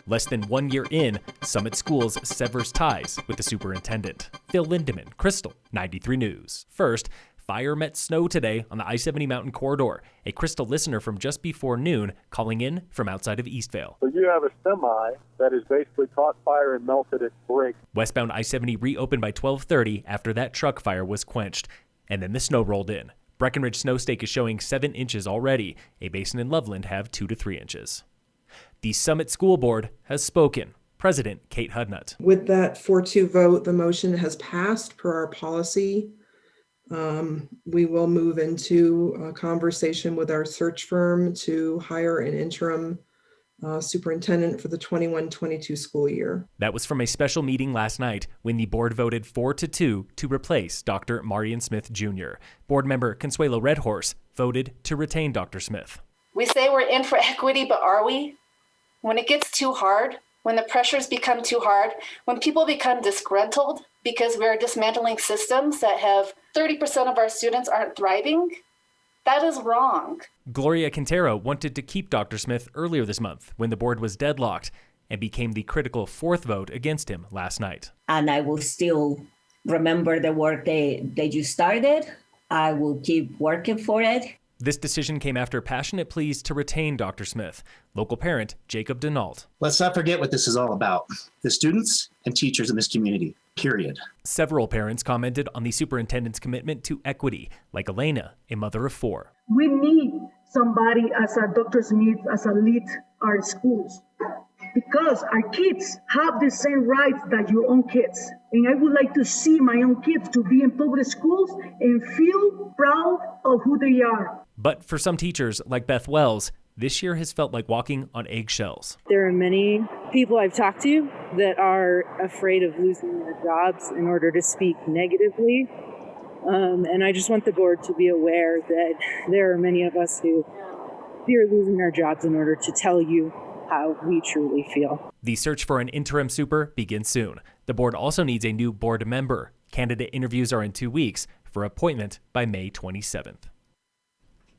Less than 1 year in, Summit Schools severs ties with the superintendent. Phil Lindeman, Krystal, 93 News. First, fire met snow today on the I-70 mountain corridor. A Krystal listener from just before noon calling in from outside of Eastvale. So you have a semi that has basically caught fire and melted its brakes. Westbound I-70 reopened by 12:30 after that truck fire was quenched. And then the snow rolled in. Breckenridge Snowstake is showing 7 inches already. A basin in Loveland have 2 to 3 inches. The Summit School Board has spoken. President Kate Hudnut. With that 4-2 vote, the motion has passed per our policy. We will move into a conversation with our search firm to hire an interim superintendent for the 21-22 school year. That was from a special meeting last night when the board voted 4-2 to replace Dr. Marion Smith Jr. Board member Consuelo Redhorse voted to retain Dr. Smith. We say we're in for equity, but are we? When it gets too hard, when the pressures become too hard, when people become disgruntled because we're dismantling systems that have 30% of our students aren't thriving, that is wrong. Gloria Quintero wanted to keep Dr. Smith earlier this month when the board was deadlocked and became the critical 4th vote against him last night. And I will still remember the work that you started. I will keep working for it. This decision came after passionate pleas to retain Dr. Smith. Local parent Jacob Denault. Let's not forget what this is all about. The students and teachers in this community, period. Several parents commented on the superintendent's commitment to equity, like Elena, a mother of 4. We need somebody as a Dr. Smith as a lead our schools, because our kids have the same rights that your own kids. And I would like to see my own kids to be in public schools and feel proud of who they are. But for some teachers, like Beth Wells, this year has felt like walking on eggshells. There are many people I've talked to that are afraid of losing their jobs in order to speak negatively. And I just want the board to be aware that there are many of us who fear losing our jobs in order to tell you how we truly feel. The search for an interim super begins soon. The board also needs a new board member. Candidate interviews are in 2 weeks for appointment by May 27th.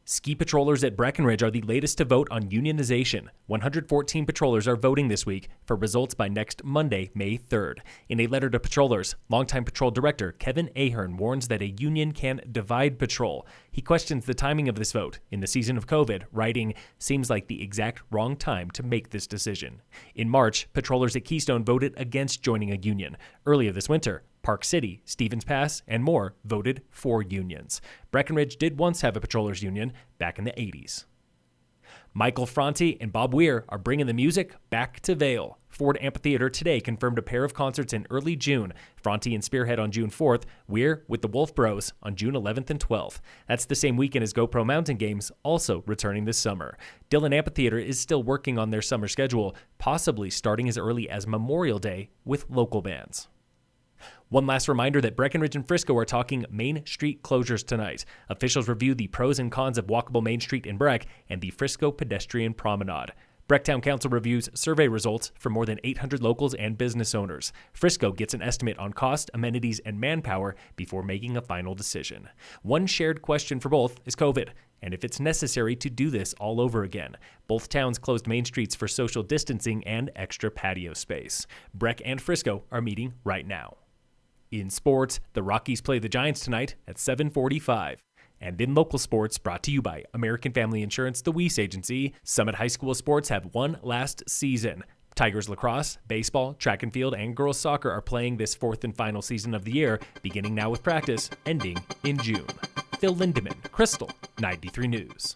Ski patrollers at Breckenridge are the latest to vote on unionization. 114 patrollers are voting this week for results by next Monday, May 3rd. In a letter to patrollers, longtime patrol director Kevin Ahern warns that a union can divide patrol. He questions the timing of this vote in the season of COVID, writing, "Seems like the exact wrong time to make this decision." In March, patrollers at Keystone voted against joining a union. Earlier this winter, Park City, Stevens Pass, and more voted for unions. Breckenridge did once have a patrollers union back in the 80s. Michael Franti and Bob Weir are bringing the music back to Vail. Ford Amphitheater today confirmed a pair of concerts in early June. Franti and Spearhead on June 4th, Weir with the Wolf Bros on June 11th and 12th. That's the same weekend as GoPro Mountain Games, also returning this summer. Dillon Amphitheater is still working on their summer schedule, possibly starting as early as Memorial Day with local bands. One last reminder that Breckenridge and Frisco are talking Main Street closures tonight. Officials review the pros and cons of walkable Main Street in Breck and the Frisco pedestrian promenade. Breck Town Council reviews survey results for more than 800 locals and business owners. Frisco gets an estimate on cost, amenities, and manpower before making a final decision. One shared question for both is COVID, and if it's necessary to do this all over again. Both towns closed main streets for social distancing and extra patio space. Breck and Frisco are meeting right now. In sports, the Rockies play the Giants tonight at 7:45. And in local sports, brought to you by American Family Insurance, the Weiss Agency, Summit High School sports have one last season. Tigers lacrosse, baseball, track and field, and girls soccer are playing this 4th and final season of the year, beginning now with practice, ending in June. Phil Lindeman, Krystal, 93 News.